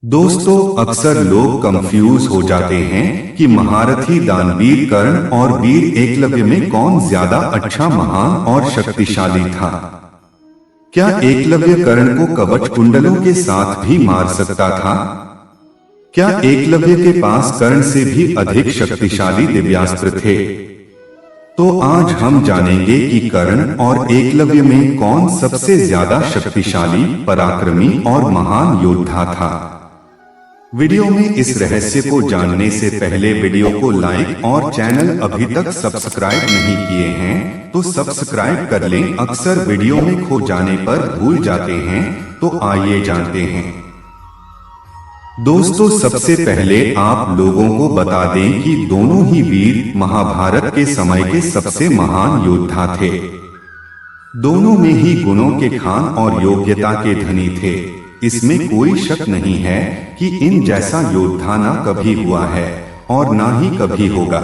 दोस्तों, अक्सर लोग कंफ्यूज हो जाते हैं कि महारथी दानवीर कर्ण और वीर एकलव्य में कौन ज्यादा अच्छा, महान और शक्तिशाली था। क्या एकलव्य कर्ण को कवच कुंडलों के साथ भी मार सकता था? क्या एकलव्य के पास कर्ण से भी अधिक शक्तिशाली दिव्यास्त्र थे? तो आज हम जानेंगे कि कर्ण और एकलव्य में कौन सबसे ज्यादा शक्तिशाली, पराक्रमी और महान योद्धा था। वीडियो में इस रहस्य को जानने से पहले वीडियो को लाइक और चैनल अभी तक सब्सक्राइब नहीं किए हैं तो सब्सक्राइब कर लें। अक्सर वीडियो में खो जाने पर भूल जाते हैं, तो आइए जानते हैं। दोस्तों, सबसे पहले आप लोगों को बता दें कि दोनों ही वीर महाभारत के समय के सबसे महान योद्धा थे। दोनों में ही गुणों के खान और योग्यता के धनी थे। इसमें कोई शक नहीं है कि इन जैसा योद्धा ना कभी हुआ है और ना ही कभी होगा।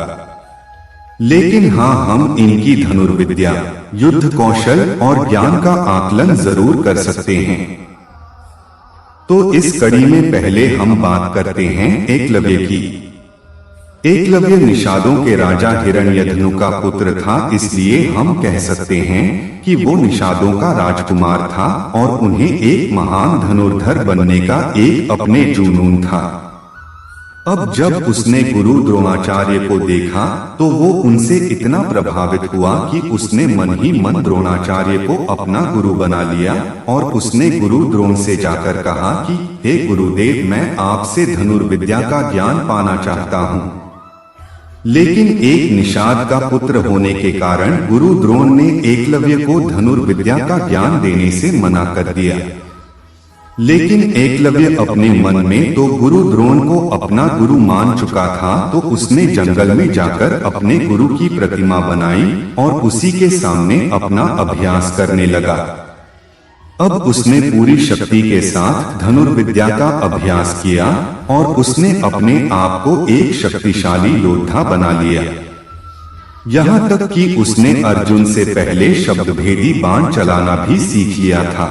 लेकिन हाँ, हम इनकी धनुर्विद्या, युद्ध कौशल और ज्ञान का आकलन जरूर कर सकते हैं। तो इस कड़ी में पहले हम बात करते हैं एकलव्य की। एकलव्य निषादों के राजा हिरण्यधनु का पुत्र था, इसलिए हम कह सकते हैं कि वो निषादों का राजकुमार था और उन्हें एक महान धनुर्धर बनने का एक अपने जुनून था। अब जब उसने गुरु द्रोणाचार्य को देखा तो वो उनसे इतना प्रभावित हुआ कि उसने मन ही मन द्रोणाचार्य को अपना गुरु बना लिया और उसने गुरु द्रोण से जाकर कहा कि हे गुरुदेव, मैं आपसे धनुर्विद्या का ज्ञान पाना चाहता हूँ। लेकिन एक निषाद का पुत्र होने के कारण गुरु द्रोण ने एकलव्य को धनुर्विद्या का ज्ञान देने से मना कर दिया। लेकिन एकलव्य अपने मन में तो गुरु द्रोण को अपना गुरु मान चुका था, तो उसने जंगल में जाकर अपने गुरु की प्रतिमा बनाई और उसी के सामने अपना अभ्यास करने लगा। अब उसने पूरी शक्ति के साथ धनुर्विद्या का अभ्यास किया और उसने अपने आप को एक शक्तिशाली योद्धा बना लिया। यहाँ तक कि उसने अर्जुन से पहले शब्दभेदी बाण चलाना भी सीख लिया था।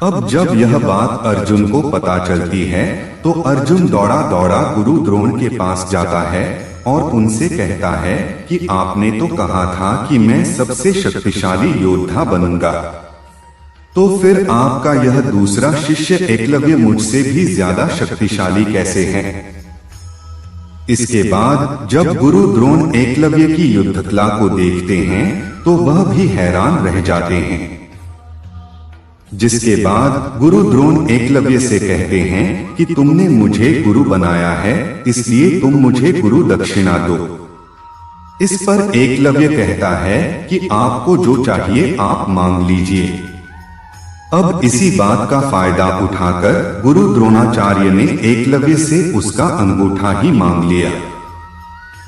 अब जब यह बात अर्जुन को पता चलती है तो अर्जुन दौड़ा दौड़ा गुरु द्रोण के पास जाता है और उनसे कहता है कि आपने तो कहा था कि मैं सबसे शक्तिशाली योद्धा बनूंगा, तो फिर आपका यह दूसरा शिष्य एकलव्य मुझसे भी ज्यादा शक्तिशाली कैसे है? इसके बाद जब गुरु द्रोण एकलव्य की युद्ध कला को देखते हैं तो वह भी हैरान रह जाते हैं। जिसके बाद गुरु द्रोण एकलव्य से कहते हैं कि तुमने मुझे गुरु बनाया है, इसलिए तुम मुझे गुरु दक्षिणा दो। इस पर एकलव्य कहता है कि आपको जो चाहिए आप मांग लीजिए। अब इसी बात का फायदा उठाकर गुरु द्रोणाचार्य ने एकलव्य से उसका अंगूठा ही मांग लिया।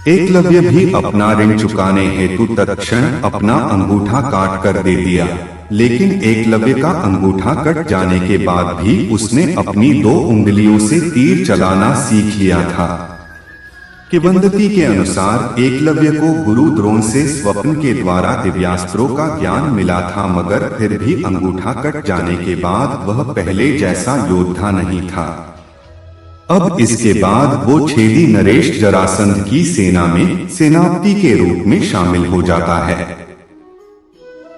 एकलव्य भी अपना ऋण चुकाने हेतु तत्क्षण अपना अंगूठा काट कर दे दिया। लेकिन एकलव्य का अंगूठा कट जाने के बाद भी उसने अपनी 2 उंगलियों से तीर चलाना सीख लिया था। किंवदंती के अनुसार एकलव्य को गुरु द्रोण से स्वप्न के द्वारा दिव्यास्त्रों का ज्ञान मिला था, मगर फिर भी अंगूठा कट जाने के बाद वह पहले जैसा योद्धा नहीं था। अब इसके बाद वो छेदी नरेश जरासंध की सेना में सेनापति के रूप में शामिल हो जाता है।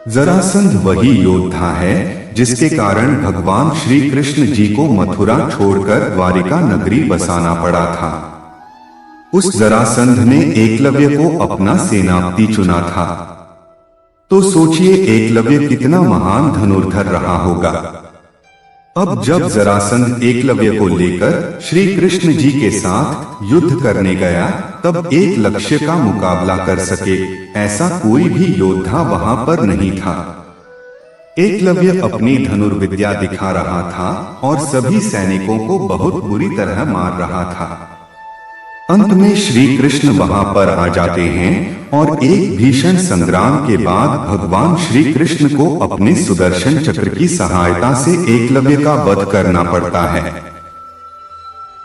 जरासंध वही योद्धा है जिसके कारण भगवान श्री कृष्ण जी को मथुरा छोड़कर द्वारिका नगरी बसाना पड़ा था। उस जरासंध ने एकलव्य को अपना सेनापति चुना था। तो सोचिए एकलव्य कितना महान धनुर्धर रहा होगा। अब जब जरासंध एकलव्य को लेकर श्री कृष्ण जी के साथ युद्ध करने गया, तब एक लक्ष्य का मुकाबला कर सके ऐसा कोई भी योद्धा वहां पर नहीं था। एकलव्य अपनी धनुर्विद्या दिखा रहा था और सभी सैनिकों को बहुत बुरी तरह मार रहा था। अंत में श्री कृष्ण वहां पर आ जाते हैं और एक भीषण संग्राम के बाद भगवान श्री कृष्ण को अपने सुदर्शन चक्र की सहायता से एकलव्य का वध करना पड़ता है।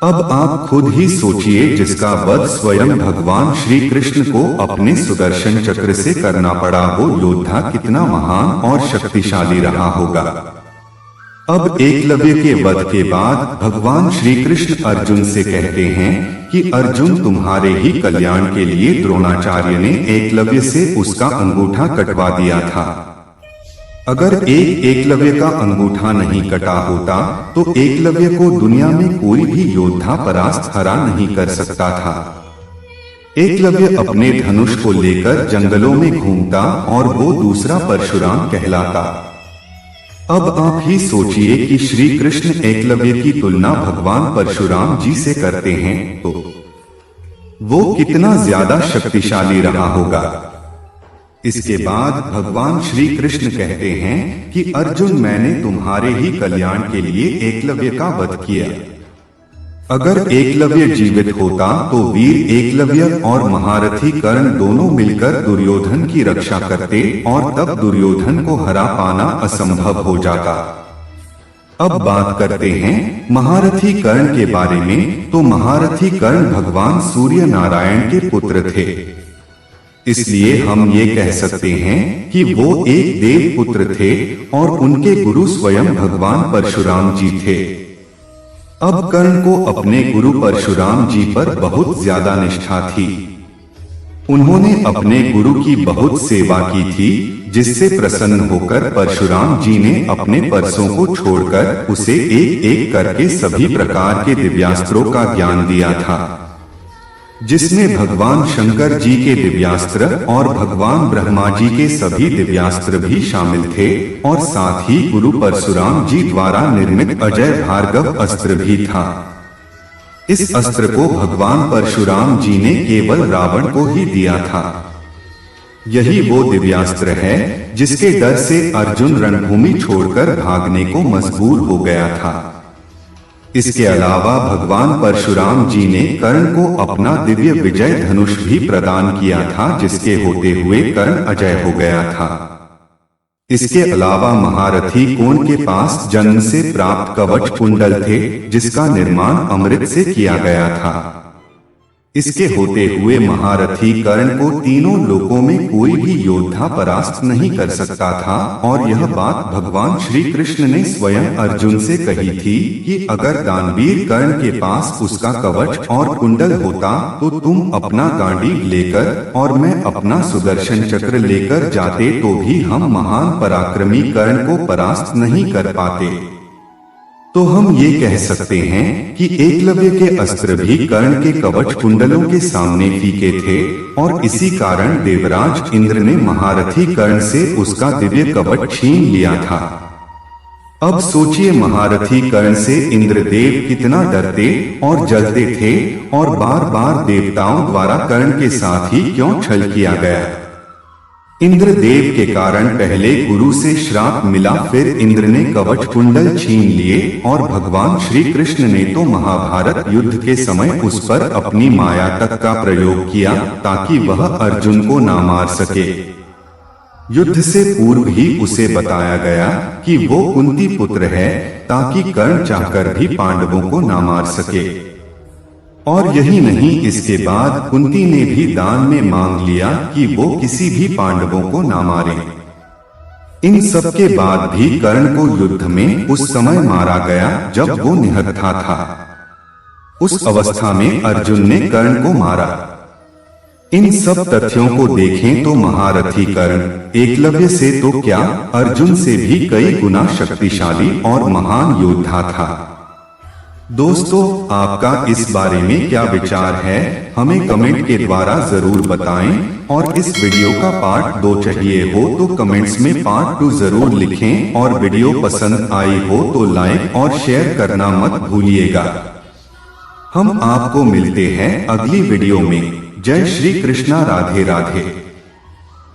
अब आप खुद ही सोचिए, जिसका वध स्वयं भगवान श्री कृष्ण को अपने सुदर्शन चक्र से करना पड़ा, वो योद्धा कितना महान और शक्तिशाली रहा होगा। अब एकलव्य के वध के बाद भगवान श्री कृष्ण अर्जुन से कहते हैं कि अर्जुन, तुम्हारे ही कल्याण के लिए द्रोणाचार्य ने एकलव्य से उसका अंगूठा कटवा दिया था। अगर एकलव्य का अंगूठा नहीं कटा होता तो एकलव्य को दुनिया में कोई भी योद्धा परास्त हरा नहीं कर सकता था। एकलव्य अपने धनुष को लेकर जंगलों में घूमता और वो दूसरा परशुराम कहलाता। अब आप ही सोचिए कि श्री कृष्ण एकलव्य की तुलना भगवान परशुराम जी से करते हैं तो वो कितना ज्यादा शक्तिशाली रहा होगा। इसके बाद भगवान श्री कृष्ण कहते हैं कि अर्जुन, मैंने तुम्हारे ही कल्याण के लिए एकलव्य का वध किया। अगर एकलव्य जीवित होता तो वीर एकलव्य और महारथी कर्ण दोनों मिलकर दुर्योधन की रक्षा करते और तब दुर्योधन को हरा पाना असंभव हो जाता। अब बात करते हैं महारथी कर्ण के बारे में। तो महारथी कर्ण भगवान सूर्य नारायण के पुत्र थे, इसलिए हम ये कह सकते हैं कि वो एक देव पुत्र थे और उनके गुरु स्वयं भगवान परशुराम जी थे। अब कर्ण को अपने गुरु परशुराम जी पर बहुत ज्यादा निष्ठा थी। उन्होंने अपने गुरु की बहुत सेवा की थी, जिससे प्रसन्न होकर परशुराम जी ने अपने परसों को छोड़कर उसे एक एक करके सभी प्रकार के दिव्यास्त्रों का ज्ञान दिया था, जिसमें भगवान शंकर जी के दिव्यास्त्र और भगवान ब्रह्मा जी के सभी दिव्यास्त्र भी शामिल थे और साथ ही गुरु परशुराम जी द्वारा निर्मित अजय भार्गव अस्त्र भी था। इस अस्त्र को भगवान परशुराम जी ने केवल रावण को ही दिया था। यही वो दिव्यास्त्र है जिसके डर से अर्जुन रणभूमि छोड़कर भागने को मजबूर हो गया था। इसके अलावा भगवान परशुराम जी ने कर्ण को अपना दिव्य विजय धनुष भी प्रदान किया था, जिसके होते हुए कर्ण अजय हो गया था। इसके अलावा महारथी कोण के पास जन्म से प्राप्त कवच कुंडल थे, जिसका निर्माण अमृत से किया गया था। इसके होते हुए महारथी कर्ण को तीनों लोकों में कोई भी योद्धा परास्त नहीं कर सकता था और यह बात भगवान श्री कृष्ण ने स्वयं अर्जुन से कही थी कि अगर दानवीर कर्ण के पास उसका कवच और कुंडल होता तो तुम अपना गांडीव लेकर और मैं अपना सुदर्शन चक्र लेकर जाते तो भी हम महान पराक्रमी कर्ण को परास्त नहीं कर पाते। तो हम ये कह सकते हैं कि एकलव्य के अस्त्र भी कर्ण के कवच कुंडलों के सामने फीके थे और इसी कारण देवराज इंद्र ने महारथी कर्ण से उसका दिव्य कवच छीन लिया था। अब सोचिए महारथी कर्ण से इंद्रदेव कितना डरते और जलते थे और बार बार देवताओं द्वारा कर्ण के साथ ही क्यों छल किया गया। इंद्रदेव के कारण पहले गुरु से श्राप मिला, फिर इंद्र ने कवच कुंडल छीन लिए और भगवान श्री कृष्ण ने तो महाभारत युद्ध के समय उस पर अपनी माया तक का प्रयोग किया ताकि वह अर्जुन को ना मार सके। युद्ध से पूर्व ही उसे बताया गया कि वो कुंती पुत्र है ताकि कर्ण चाहकर भी पांडवों को ना मार सके। और यही नहीं, इसके बाद कुंती ने भी दान में मांग लिया कि वो किसी भी पांडवों को ना मारे। इन सब के बाद भी कर्ण को युद्ध में उस समय मारा गया जब वो निहत्था था। उस अवस्था में अर्जुन ने कर्ण को मारा। इन सब तथ्यों को देखें तो महारथी कर्ण एकलव्य से तो क्या, अर्जुन से भी कई गुना शक्तिशाली और महान योद्धा था। दोस्तों, आपका इस बारे में क्या विचार है, हमें कमेंट के द्वारा जरूर बताएं और इस वीडियो का पार्ट 2 चाहिए हो तो कमेंट्स में पार्ट 2 जरूर लिखें और वीडियो पसंद आई हो तो लाइक और शेयर करना मत भूलिएगा। हम आपको मिलते हैं अगली वीडियो में। जय श्री कृष्णा, राधे राधे।